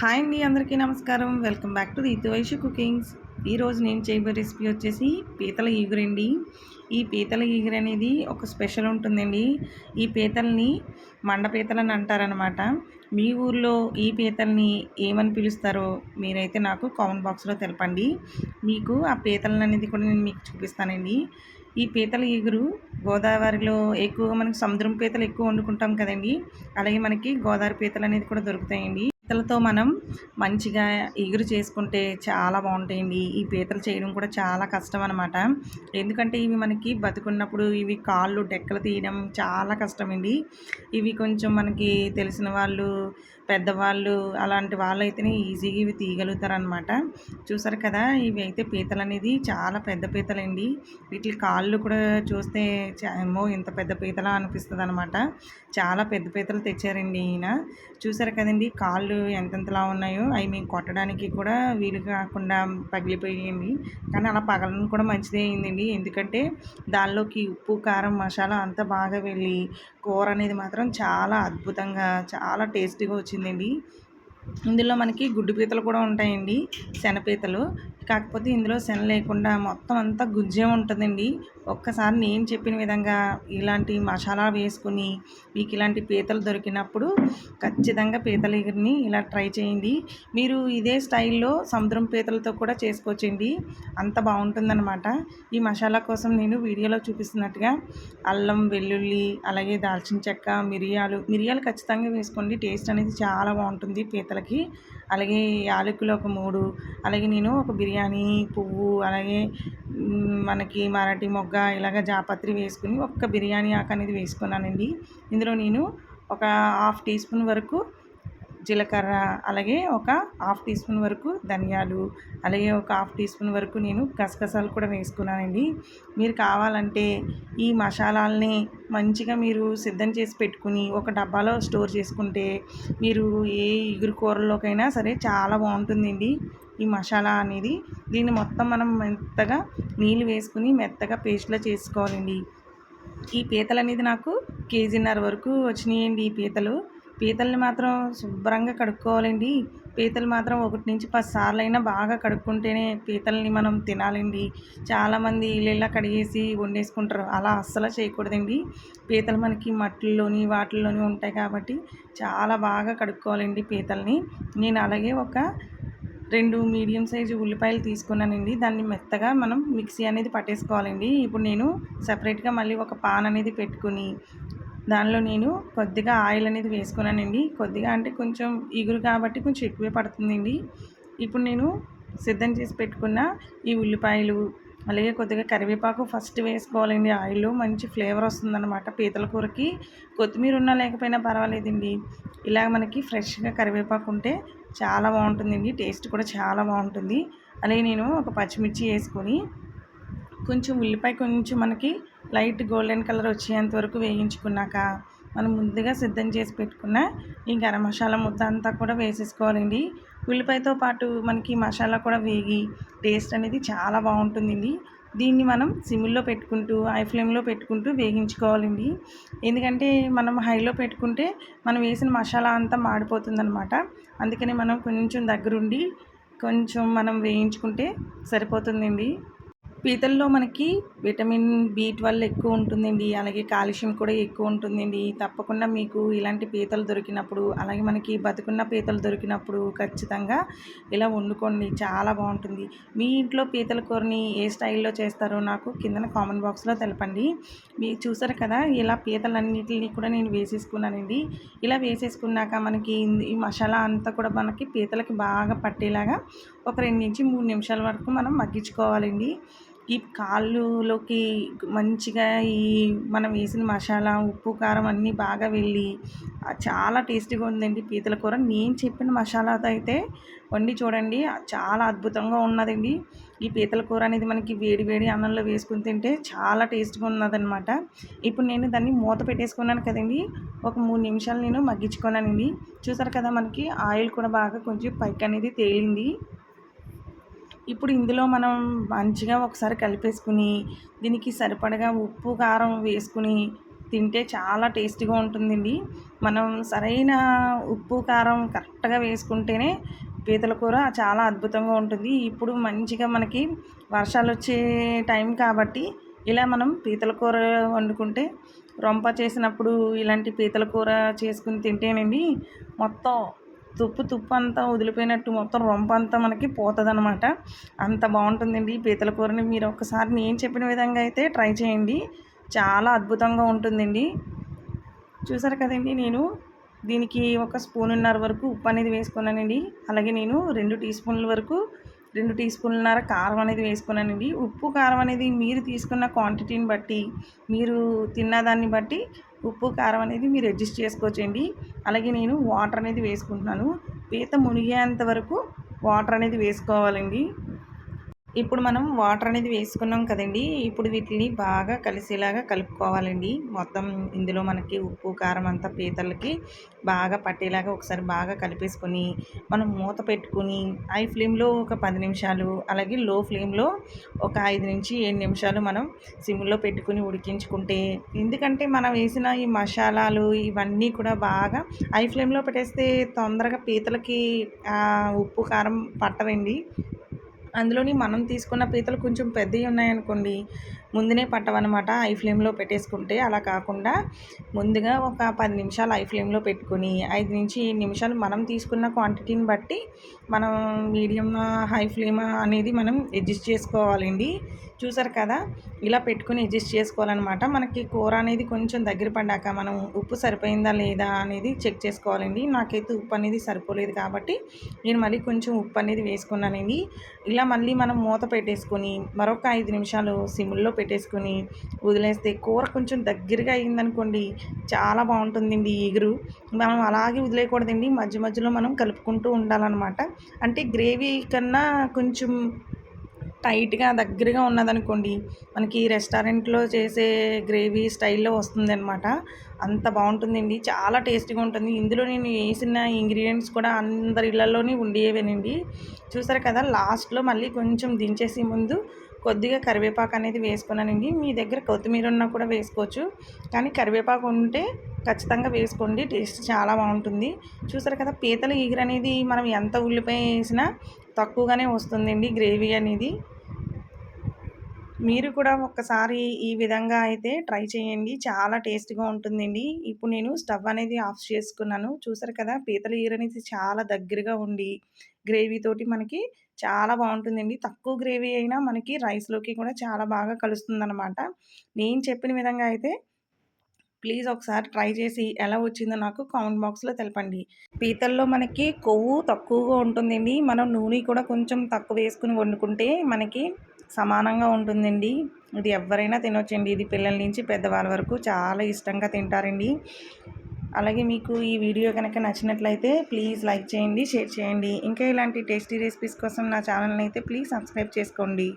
Hi అండి, అందరికీ నమస్కారం. Welcome back to Ritu Vaishya cookings. ఈరోజు నేను చేయబోయే రెసిపీ వచ్చేసి పీతల ఈగురండి. ఈ పీతల ఈగురు అనేది ఒక స్పెషల్ ఉంటుందండి. ఈ పీతల్ని మండ పీతలని అంటారనమాట. మీ ఊర్లో ఈ పీతల్ని ఏమని పిలుస్తారో మీరైతే నాకు కామెంట్ బాక్స్లో తెలపండి. మీకు ఆ పీతలను అనేది కూడా నేను మీకు చూపిస్తానండి. ఈ పీతల ఈగురు గోదావరిలో ఎక్కువగా మనకి సముద్రం పీతలు ఎక్కువ వండుకుంటాం కదండి. అలాగే మనకి గోదావరి పీతలు అనేది కూడా దొరుకుతాయండి. పీతలతో మనం మంచిగా ఎగురు చేసుకుంటే చాలా బాగుంటాయండి. ఈ పీతలు చేయడం కూడా చాలా కష్టం అనమాట. ఎందుకంటే ఇవి మనకి బతుకున్నప్పుడు ఇవి కాళ్ళు డెక్కలు తీయడం చాలా కష్టమండి. ఇవి కొంచెం మనకి తెలిసిన వాళ్ళు, పెద్దవాళ్ళు అలాంటి వాళ్ళైతేనే ఈజీగా ఇవి తీయగలుగుతారనమాట. చూసారు కదా, ఇవి అయితే పీతలు అనేది చాలా పెద్ద పీతలండి. వీటి కాళ్ళు కూడా చూస్తే ఏమో ఇంత పెద్ద పీతలా అనిపిస్తుంది అనమాట. చాలా పెద్ద పీతలు తెచ్చారండి ఈయన. చూసారు కదండి కాళ్ళు ఎంతెంతలా ఉన్నాయో. అవి మేము కొట్టడానికి కూడా వీలు కాకుండా పగిలిపోయాయండి. కానీ అలా పగలడం కూడా మంచిదే అయిందండి. ఎందుకంటే దానిలోకి ఉప్పు, కారం, మసాలా అంతా బాగా వెళ్ళి కూర అనేది మాత్రం చాలా అద్భుతంగా చాలా టేస్టీగా వచ్చిందండి. ఇందులో మనకి గుడ్డు పీతలు కూడా ఉంటాయండి, శనపీతలు. కాకపోతే ఇందులో శన లేకుండా మొత్తం అంతా గుజ్జే ఉంటుందండి. ఒక్కసారి నేను చెప్పిన విధంగా ఇలాంటి మసాలా వేసుకుని మీకు ఇలాంటి పీతలు దొరికినప్పుడు ఖచ్చితంగా పీతల ఎగురిని ఇలా ట్రై చేయండి. మీరు ఇదే స్టైల్లో సముద్రం పీతలతో కూడా చేసుకోవచ్చండి. అంత బాగుంటుందన్నమాట. ఈ మసాలా కోసం నేను వీడియోలో చూపిస్తున్నట్టుగా అల్లం, వెల్లుల్లి, అలాగే దాల్చిన చెక్క, మిరియాలు ఖచ్చితంగా వేసుకోండి. టేస్ట్ అనేది చాలా బాగుంటుంది పీతలకి. అలాగే యాలకులు ఒక 3, అలాగే నేను ఒక బిర్యానీ పువ్వు, అలాగే మనకి మరాఠీ మొగ్గ, ఇలాగ జాపత్రి వేసుకుని ఒక్క బిర్యానీ ఆకు అనేది వేసుకున్నానండి. ఇందులో నేను ఒక హాఫ్ టీ స్పూన్ వరకు జీలకర్ర, అలాగే ఒక హాఫ్ టీ స్పూన్ వరకు ధనియాలు, అలాగే ఒక హాఫ్ టీ స్పూన్ వరకు నేను గసగసాలు కూడా వేసుకున్నానండి. మీరు కావాలంటే ఈ మసాలాలని మంచిగా మీరు సిద్ధం చేసి పెట్టుకుని ఒక డబ్బాలో స్టోర్ చేసుకుంటే మీరు ఏ ఇగురు కూరల్లోకైనా సరే చాలా బాగుంటుందండి ఈ మసాలా అనేది. దీన్ని మొత్తం మనం మెత్తగా నీళ్ళు వేసుకుని మెత్తగా పేస్ట్లా చేసుకోవాలండి. ఈ పీతలు అనేది నాకు 1.5 కేజీ వరకు వచ్చినాయండి. ఈ పీతల్ని మాత్రం శుభ్రంగా కడుక్కోవాలండి. పీతలు మాత్రం 1 నుంచి 10 సార్లు అయినా బాగా కడుక్కుంటేనే పీతల్ని మనం తినాలండి. చాలామంది ఇలా కడిగేసి వండేసుకుంటారు. అలా అస్సలు చేయకూడదండి. పీతలు మనకి మట్టిల్లోని వాటిల్లోని ఉంటాయి కాబట్టి చాలా బాగా కడుక్కోవాలండి పీతల్ని. నేను అలాగే ఒక 2 మీడియం సైజు ఉల్లిపాయలు తీసుకున్నానండి. దాన్ని మెత్తగా మనం మిక్సీ అనేది పట్టేసుకోవాలండి. ఇప్పుడు నేను సపరేట్గా మళ్ళీ ఒక పాన్ అనేది పెట్టుకుని దానిలో నేను కొద్దిగా ఆయిల్ అనేది వేసుకున్నానండి. కొద్దిగా అంటే కొంచెం ఇగురు కాబట్టి కొంచెం ఎక్కువే పడుతుందండి. ఇప్పుడు నేను సిద్ధం చేసి పెట్టుకున్న ఈ ఉల్లిపాయలు, అలాగే కొద్దిగా కరివేపాకు ఫస్ట్ వేసుకోవాలండి. ఆయిల్లో మంచి ఫ్లేవర్ వస్తుందన్నమాట పీతల కూరకి. కొత్తిమీర ఉన్నా లేకపోయినా పర్వాలేదండి. ఇలా మనకి ఫ్రెష్గా కరివేపాకు ఉంటే చాలా బాగుంటుందండి. టేస్ట్ కూడా చాలా బాగుంటుంది. అలాగే నేను ఒక పచ్చిమిర్చి వేసుకొని కొంచెం ఉల్లిపాయ కొంచెం మనకి లైట్ గోల్డెన్ కలర్ వచ్చేంత వరకు వేయించుకున్నాక మనం ముందుగా సిద్ధం చేసి పెట్టుకున్న ఈ గరం మసాలా ముద్ద అంతా కూడా వేసేసుకోవాలండి. ఉల్లిపాయతో పాటు మనకి మసాలా కూడా వేగి టేస్ట్ అనేది చాలా బాగుంటుందండి. దీన్ని మనం సిమ్లో పెట్టుకుంటూ హై ఫ్లేమ్లో పెట్టుకుంటూ వేగించుకోవాలండి. ఎందుకంటే మనం హైలో పెట్టుకుంటే మనం వేసిన మసాలా అంతా మాడిపోతుందన్నమాట. అందుకని మనం కొంచెం దగ్గరుండి కొంచెం మనం వేయించుకుంటే సరిపోతుందండి. పీతల్లో మనకి విటమిన్ B12 ఎక్కువ ఉంటుందండి. అలాగే కాల్షియం కూడా ఎక్కువ ఉంటుందండి. తప్పకుండా మీకు ఇలాంటి పీతలు దొరికినప్పుడు, అలాగే మనకి బతుకున్న పీతలు దొరికినప్పుడు ఖచ్చితంగా ఇలా వండుకోండి, చాలా బాగుంటుంది. మీ ఇంట్లో పీతల కూరని ఏ స్టైల్లో చేస్తారో నాకు కిందన కామెంట్ బాక్స్లో తెలపండి. మీరు చూసారు కదా, ఇలా పీతలన్నిటిని కూడా నేను వేసేసుకున్నానండి. ఇలా వేసేసుకున్నాక మనకి ఈ మసాలా అంతా కూడా మనకి పీతలకి బాగా పట్టేలాగా ఒక 2 నుంచి 3 నిమిషాల వరకు మనం మగ్గించుకోవాలండి. ఈ కాళ్ళులోకి మంచిగా ఈ మనం వేసిన మసాలా, ఉప్పు, కారం అన్నీ బాగా వెళ్ళి చాలా టేస్టీగా ఉందండి పీతల కూర. నేను చెప్పిన మసాలాతో అయితే వండి చూడండి, చాలా అద్భుతంగా ఉన్నదండి. ఈ పీతల కూర అనేది మనకి వేడి వేడి అన్నంలో వేసుకుని తింటే చాలా టేస్ట్గా ఉన్నదనమాట. ఇప్పుడు నేను దాన్ని మూత పెట్టేసుకున్నాను కదండి. ఒక 3 నిమిషాలు నేను మగ్గించుకున్నానండి. చూసారు కదా, మనకి ఆయిల్ కూడా బాగా కొంచెం పైకి అనేది తేలింది. ఇప్పుడు ఇందులో మనం మంచిగా ఒకసారి కలిపేసుకుని దీనికి సరిపడగా ఉప్పు, కారం వేసుకుని తింటే చాలా టేస్టీగా ఉంటుందండి. మనం సరైన ఉప్పు, కారం కరెక్ట్‌గా వేసుకుంటేనే పీతల కూర చాలా అద్భుతంగా ఉంటుంది. ఇప్పుడు మంచిగా మనకి వర్షాలొచ్చే టైం కాబట్టి ఇలా మనం పీతల కూర వండుకుంటే రొంప చేసినప్పుడు ఇలాంటి పీతల కూర చేసుకొని తింటేనండి మొత్తం తుప్పు అంతా వదిలిపోయినట్టు మొత్తం రొంపంతా మనకి పోతదనమాట. అంత బావుంటుందండి ఈ పీతల కూరని. మీరు ఒక్కసారి నేను చెప్పిన విధంగా అయితే ట్రై చేయండి. చాలా అద్భుతంగా ఉంటుందండి. చూసారు కదండీ! నేను దీనికి ఒక స్పూనున్నర వరకు ఉప్పు అనేది వేసుకున్నానండి. అలాగే నేను 2 టీ స్పూన్ల వరకు 2 టీ స్పూన్లన్నర కారం అనేది వేసుకున్నానండి. ఉప్పు, కారం అనేది మీరు తీసుకున్న క్వాంటిటీని బట్టి, మీరు తిన్నదాన్ని బట్టి ఉప్పు, కారం అనేది మీరు అడ్జస్ట్ చేసుకోవచ్చండి. అలాగే నేను వాటర్ అనేది వేసుకుంటున్నాను. పీత మునిగేంత వరకు వాటర్ అనేది వేసుకోవాలండి. ఇప్పుడు మనం వాటర్ అనేది వేసుకున్నాం కదండీ! ఇప్పుడు వీటిని బాగా కలిసేలాగా కలుపుకోవాలండి. మొత్తం ఇందులో మనకి ఉప్పు, కారం అంతా పీతలకి బాగా పట్టేలాగా ఒకసారి బాగా కలిపేసుకొని, మనం మూత పెట్టుకొని హై ఫ్లేమ్‌లో ఒక 10 నిమిషాలు, అలాగే లో ఫ్లేమ్‌లో ఒక 5-7 నిమిషాలు మనం సిమ్‌లో పెట్టుకొని ఉడికించుకుంటే, ఎందుకంటే మనం వేసిన ఈ మసాలాలు ఇవన్నీ కూడా బాగా హై ఫ్లేమ్‌లో పెట్టేస్తే తొందరగా పీతలకి ఉప్పు, కారం పట్టవండి. అందులోని మనం తీసుకున్న పీతలు కొంచెం పెద్దవి ఉన్నాయనుకోండి, ముందునే పట్టవనమాట హై ఫ్లేమ్‌లో పెట్టేసుకుంటే. అలా కాకుండా ముందుగా ఒక 10 నిమిషాలు హై ఫ్లేమ్‌లో పెట్టుకొని 5-7 నిమిషాలు మనం తీసుకున్న క్వాంటిటీని బట్టి మనం మీడియం, హై ఫ్లేమ్ అనేది మనం అడ్జస్ట్ చేసుకోవాలండి. చూసారు కదా! ఇలా పెట్టుకొని అడ్జస్ట్ చేసుకోవాలనమాట. మనకి కూర అనేది కొంచెం దగ్గర పడ్డాక మనం ఉప్పు సరిపోయిందా లేదా అనేది చెక్ చేసుకోవాలండి. నాకైతే ఉప్పు అనేది సరిపోలేదు కాబట్టి నేను మళ్ళీ కొంచెం ఉప్పు అనేది వేసుకున్నానండి. ఇలా మళ్ళీ మనం మూత పెట్టేసుకొని మరొక 5 నిమిషాలు సిమ్‌లో పెట్టేసుకొని వదిలేస్తే కూర కొంచెం దగ్గరగా అయిందనుకోండి చాలా బాగుంటుందండి ఇగురు. మనం అలాగే వదిలేయకూడదండి. మధ్య మధ్యలో మనం కలుపుకుంటూ ఉండాలనమాట. అంటే గ్రేవీ కన్నా కొంచెం టైట్‌గా దగ్గరగా ఉన్నదనుకోండి, మనకి రెస్టారెంట్‌లో చేసే గ్రేవీ స్టైల్‌లో వస్తుందనమాట. అంత బావుంటుందండి. చాలా టేస్టీగా ఉంటుంది. ఇందులో నేను ఏసిన ఇంగ్రీడియెంట్స్ కూడా అందరి ఇళ్లలోని ఉండేవేనండి. చూసారు కదా! లాస్ట్‌లో మళ్ళీ కొంచెం దించేసే ముందు కొద్దిగా కరివేపాకు అనేది వేసుకున్నానండి. మీ దగ్గర కొత్తిమీర ఉన్నా కూడా వేసుకోవచ్చు. కానీ కరివేపాకు ఉంటే ఖచ్చితంగా వేసుకోండి. టేస్ట్ చాలా బావుంటుంది. చూసారు కదా! పీతల ఇగురనేది మనం ఎంత ఉల్లిపాయ ఏసినా తక్కువగానే వస్తుందండి గ్రేవీ అనేది. మీరు కూడా ఒక్కసారి ఈ విధంగా అయితే ట్రై చేయండి. చాలా టేస్ట్‌గా ఉంటుందండి. ఇప్పుడు నేను స్టవ్ అనేది ఆఫ్ చేసుకున్నాను. చూసారు కదా! పీతల ఈరనేది చాలా దగ్గరగా ఉండి, గ్రేవీ తోటి మనకి చాలా బావుంటుందండి. తక్కువ గ్రేవీ అయినా మనకి రైస్‌లోకి కూడా చాలా బాగా కలుస్తుందనమాట. నేను చెప్పిన విధంగా అయితే ప్లీజ్ ఒకసారి ట్రై చేసి ఎలా వచ్చిందో నాకు కామెంట్ బాక్స్‌లో తెలపండి. పీతల్లో మనకి కొవ్వు తక్కువగా ఉంటుందండి. మనం నూనె కూడా కొంచెం తక్కువ వేసుకొని వండుకుంటే మనకి సమానంగా ఉంటుందండి. ఇది ఎవ్వరైనా తినొచ్చండి. ఇది పిల్లల నుంచి పెద్దవాళ్ళ వరకు చాలా ఇష్టంగా తింటారండి. అలాగే మీకు ఈ వీడియో కనుక నచ్చినట్లయితే ప్లీజ్ లైక్ చేయండి, షేర్ చేయండి. ఇంకా ఇలాంటి టేస్టీ రెసిపీస్ కోసం నా ఛానల్‌ని అయితే ప్లీజ్ సబ్స్క్రైబ్ చేసుకోండి.